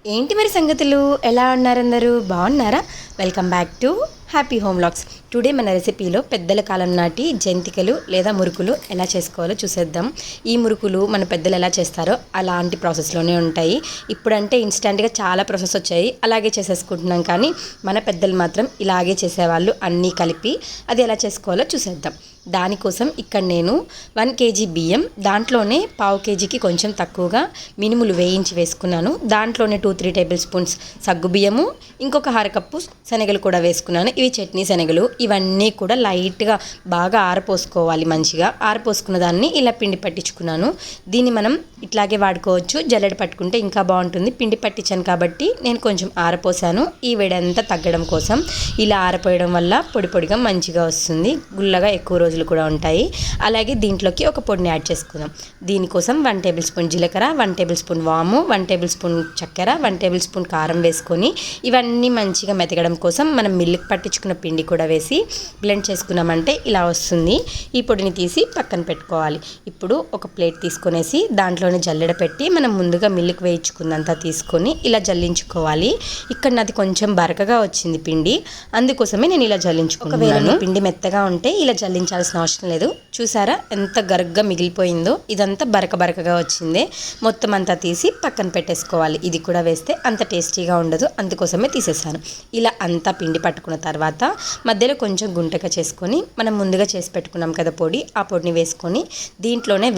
ఏంటి మరి సంగతులు? ఎలా ఉన్నారందరూ? బాగున్నారా? Welcome back to happy home vlogs. Today మన రెసిపీలో పెద్దల కాలం నాటి జంతికలు లేదా మురుకులు ఎలా చేసుకోవాలో చూసేద్దాం. ఈ మురుకులు మన పెద్దలు ఎలా చేస్తారో అలాంటి ప్రాసెస్లోనే ఉంటాయి. ఇప్పుడంటే ఇన్స్టెంట్గా చాలా ప్రాసెస్ వచ్చాయి, అలాగే చేసేసుకుంటున్నాం. కానీ మన పెద్దలు మాత్రం ఇలాగే చేసేవాళ్ళు, అన్నీ కలిపి. అది ఎలా చేసుకోవాలో చూసేద్దాం. దానికోసం ఇక్కడ నేను 1 కేజీ బియ్యం, దాంట్లోనే పావు కేజీకి కొంచెం తక్కువగా మినుములు వేయించి వేసుకున్నాను. దాంట్లోనే 2-3 టేబుల్ స్పూన్స్ సగ్గు బియ్యము, ఇంకొక అరకప్పు శనగలు కూడా వేసుకున్నాను. ఇవి చట్నీ శనగలు. ఇవన్నీ కూడా లైట్గా బాగా ఆరపోసుకోవాలి. మంచిగా ఆరపోసుకున్న దాన్ని ఇలా పిండి పట్టించుకున్నాను. దీన్ని మనం ఇట్లాగే వాడుకోవచ్చు, జల్లెడ పట్టుకుంటే ఇంకా బాగుంటుంది. పిండి పట్టించాను కాబట్టి నేను కొంచెం ఆరపోసాను, ఈ వేడంతా తగ్గడం కోసం. ఇలా ఆరపోయడం వల్ల పొడి పొడిగా మంచిగా వస్తుంది, గుల్లగా ఎక్కువ రోజులు కూడా ఉంటాయి. అలాగే దీంట్లోకి ఒక పొడిని యాడ్ చేసుకుందాం. దీనికోసం 1 టేబుల్ స్పూన్ జీలకర్ర, 1 టేబుల్ స్పూన్ వాము, 1 టేబుల్ స్పూన్ చక్కెర, 1 టేబుల్ స్పూన్ కారం వేసుకొని ఇవన్నీ మంచిగా మెతగడం కోసం మనం మిల్లుకి పట్టించుకున్న పిండి కూడా వేసి బ్లెండ్ చేసుకున్నామంటే ఇలా వస్తుంది. ఈ పొడిని తీసి పక్కన పెట్టుకోవాలి. ఇప్పుడు ఒక ప్లేట్ తీసుకొనేసి దాంట్లోనే జల్లెడ పెట్టి మనం ముందుగా మిల్లుకి వేయించుకున్నంత తీసుకొని ఇలా జల్లించుకోవాలి. ఇక్కడ నాది కొంచెం బరకగా వచ్చింది పిండి, అందుకోసమే నేను ఇలా జల్లించుకున్నాను. పిండి మెత్తగా ఉంటే ఇలా జల్లించాల్సిన అవసరం లేదు. చూసారా ఎంత గరుగ్గా మిగిలిపోయిందో? ఇదంతా బరకగా వచ్చిందే. మొత్తం అంతా తీసి పక్కన పెట్టేసుకోవాలి. ఇది కూడా వేస్తే అంత టేస్టీగా ఉండదు, అందుకోసమే తీసేసాను. ఇలా అంతా పిండి పట్టుకున్న తర్వాత మధ్యలో కొంచెం గుంటగా చేసుకొని మనం ముందుగా చేసి పెట్టుకున్నాం కదా పొడి, ఆ పొడిని వేసుకొని దీంట్లోనే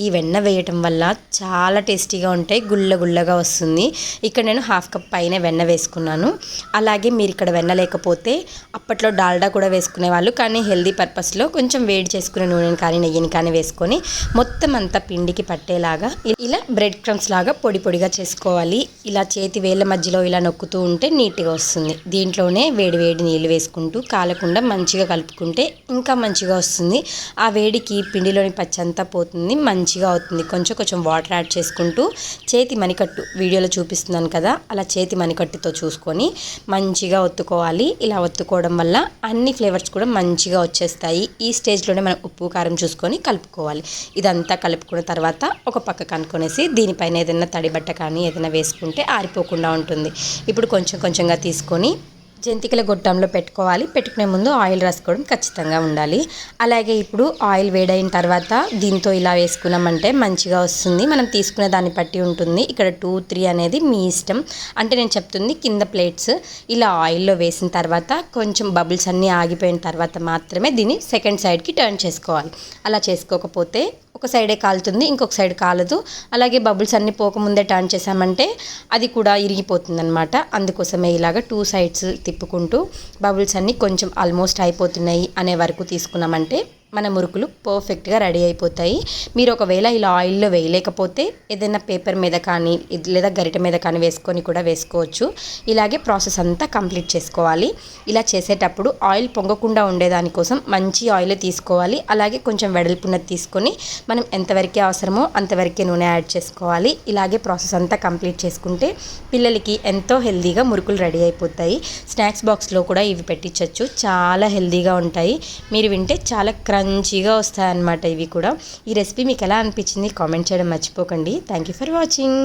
ఈ వెన్న వేయటం వల్ల చాలా టేస్టీగా ఉంటాయి, గుల్లగా వస్తుంది. ఇక్కడ నేను 1/2 కప్ పైన వెన్న వేసుకున్నాను. అలాగే మీరు ఇక్కడ వెన్న లేకపోతే అప్పట్లో డాల్డా కూడా వేసుకునేవాళ్ళు, కానీ హెల్దీ పర్పస్లో కొంచెం వేడి చేసుకునే నూనెని కానీ నెయ్యిని కానీ వేసుకొని మొత్తం అంతా పిండికి పట్టేలాగా ఇలా బ్రెడ్ క్రమ్స్ లాగా పొడిగా చేసుకోవాలి. ఇలా చేతి వేళ్ళ మధ్యలో ఇలా నొక్కుతూ ఉంటే నీట్గా వస్తుంది. దీంట్లోనే వేడి నీళ్ళు వేసుకుంటూ కాలకుండా మంచిగా కలుపుకుంటే ఇంకా మంచిగా వస్తుంది. ఆ వేడికి పిండిలోని పచ్చంతా పోతుంది, మంచిగా అవుతుంది. కొంచెం వాటర్ యాడ్ చేసుకుంటూ చేతి మణికట్టు వీడియోలో చూపిస్తున్నాను కదా, అలా చేతి మణికట్టుతో చూసుకొని మంచిగా ఒత్తుకోవాలి. ఇలా ఒత్తుకోవడం వల్ల అన్ని ఫ్లేవర్స్ కూడా మంచిగా వచ్చేస్తాయి. ఈ స్టేజ్లోనే మనం ఉప్పు కారం చూసుకొని కలుపుకోవాలి. ఇదంతా కలుపుకున్న తర్వాత ఒక పక్క కనుక్కొనేసి దీనిపైన ఏదైనా తడి బట్ట కానీ ఏదైనా వేసుకుంటే ఆరిపోకుండా ఉంటుంది. ఇప్పుడు కొంచెంగా తీసుకొని జంతికల గొట్టంలో పెట్టుకోవాలి. పెట్టుకునే ముందు ఆయిల్ రాసుకోవడం ఖచ్చితంగా ఉండాలి. అలాగే ఇప్పుడు ఆయిల్ వేడైన తర్వాత దీంతో ఇలా వేసుకున్నామంటే మంచిగా వస్తుంది. మనం తీసుకునే దాన్ని బట్టి ఉంటుంది. ఇక్కడ 2-3 అనేది మీ ఇష్టం. అంటే నేను చెప్తుంది కింద ప్లేట్స్. ఇలా ఆయిల్లో వేసిన తర్వాత కొంచెం బబుల్స్ అన్నీ ఆగిపోయిన తర్వాత మాత్రమే దీన్ని సెకండ్ సైడ్కి టర్న్ చేసుకోవాలి. అలా చేసుకోకపోతే ఒక సైడే కాలుతుంది, ఇంకొక సైడ్ కాలదు. అలాగే బబుల్స్ అన్నీ పోకముందే టర్న్ చేసామంటే అది కూడా ఇరిగిపోతుంది అనమాట. అందుకోసమే ఇలాగ 2 సైడ్స్ తిప్పుకుంటూ బబుల్స్ అన్నీ కొంచెం ఆల్మోస్ట్ అయిపోతున్నాయి అనే వరకు తీసుకున్నామంటే మన మురుకులు పర్ఫెక్ట్గా రెడీ అయిపోతాయి. మీరు ఒకవేళ ఇలా ఆయిల్లో వేయలేకపోతే ఏదైనా పేపర్ మీద కానీ లేదా గరిటె మీద కానీ వేసుకొని కూడా వేసుకోవచ్చు. ఇలాగే ప్రాసెస్ అంతా కంప్లీట్ చేసుకోవాలి. ఇలా చేసేటప్పుడు ఆయిల్ పొంగకుండా ఉండేదానికోసం మంచి ఆయిల్ తీసుకోవాలి. అలాగే కొంచెం వెడల్పున్నది తీసుకొని మనం ఎంతవరకు అవసరమో అంతవరకే నూనె యాడ్ చేసుకోవాలి. ఇలాగే ప్రాసెస్ అంతా కంప్లీట్ చేసుకుంటే పిల్లలకి ఎంతో హెల్తీగా మురుకులు రెడీ అయిపోతాయి. స్నాక్స్ బాక్స్లో కూడా ఇవి పెట్టించవచ్చు, చాలా హెల్తీగా ఉంటాయి. మీరు వింటే చాలా క్రంచీగా వస్తాయన్నమాట ఇవి కూడా. ఈ రెసిపీ మీకు ఎలా అనిపించింది కామెంట్ చేయడం మర్చిపోకండి. Thank you for watching.